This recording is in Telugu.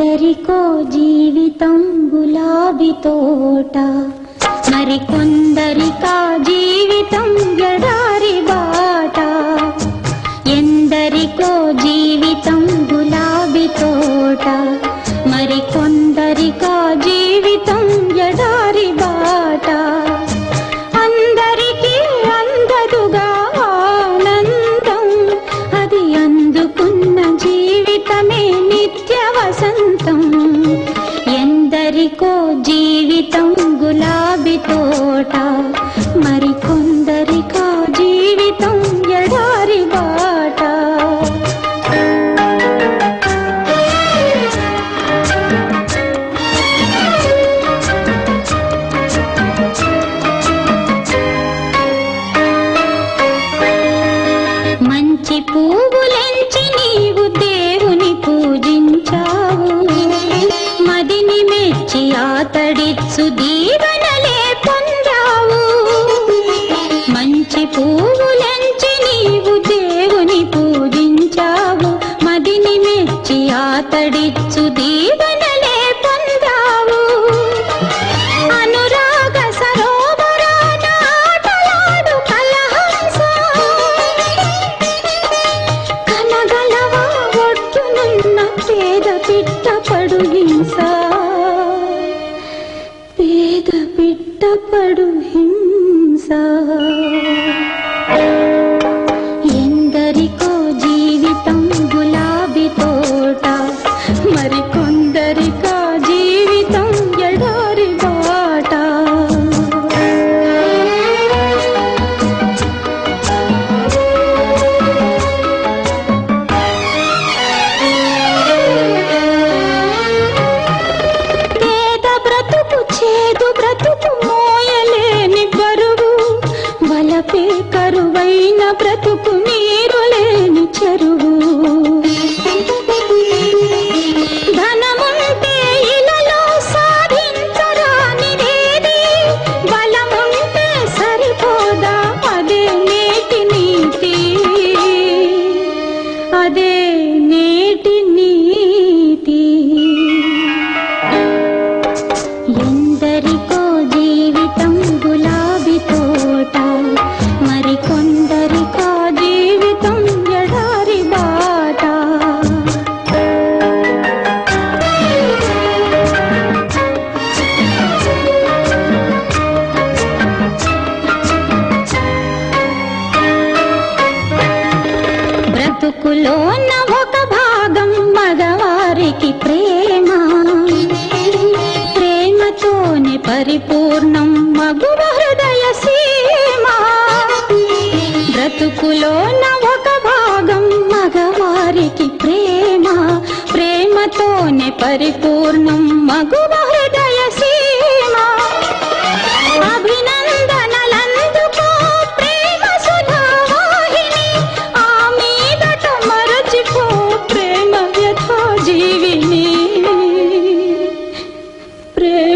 ఎందరికో జీవితం గులాబీ తోట, మరికొందరికా జీవితం ఎడారి బాట. ఎందరికో జీవితం గులాబీ తోట, మరికొందరికా జీవితం ఎడారి బాట. అందరికీ అందదుగా ఆనందం, అది అందుకున్న జీవితమే నిత్య వసంతం. ఎందరికో జీవితం గులాబీ తోట, మరికొందరికా జీవితం ఎడారి బాట. మంచి పువ్వులెంచి నీవు దేవుని పూజించావు, మదిని మెచ్చి ఆతడిచ్చు దీవెనలే పొందావు. మంచి పువ్వులెంచి నీవు దేవుని పూజించావు, మదిని మెచ్చి ఆతడిచ్చు దీవెనలే పొందావు. అనురాగ సరోవరాన ఆటలాడు కలహంస, కనగలవా ఒడ్డునున్న పేద పిట్ట పడు హింస, పేద పిట్ట పడు హింస. ఎందరికో జీవితం గులాబీ తోట, మరికొందరికా జీవితం ఎడారి బాట. పేద బ్రతుకు చేదు బ్రతుకు మోయలేని బరువు, వలపే కరువైన బ్రతుకు నీరు లేని చెరువు. ధనముంటే ఇలలో సాధించరానిదేది, బలముంటే సరిపోదా అదే నేటి నీతి, అదే నేటి నీతి. ఎందరికో జీవితం గులాబీ తోట, మరికొందరికా జీవితం ఎడారి బాట. బ్రతుకులోన ఒక భాగం మగవారికి ప్రేమ, ప్రేమతోనే పరిపూర్ణం మగువ హృదయ సీమ. బ్రతుకులోన ఒక భాగం మగవారికి ప్రేమ, ప్రేమతోనే పరిపూర్ణం మగువ హృదయ సీమ. అభినందనలందుకో ప్రేమ సుధావాహిని, ఆ మీదట మరచిపో ప్రేమ వ్యథా జీవిని. ప్రేమ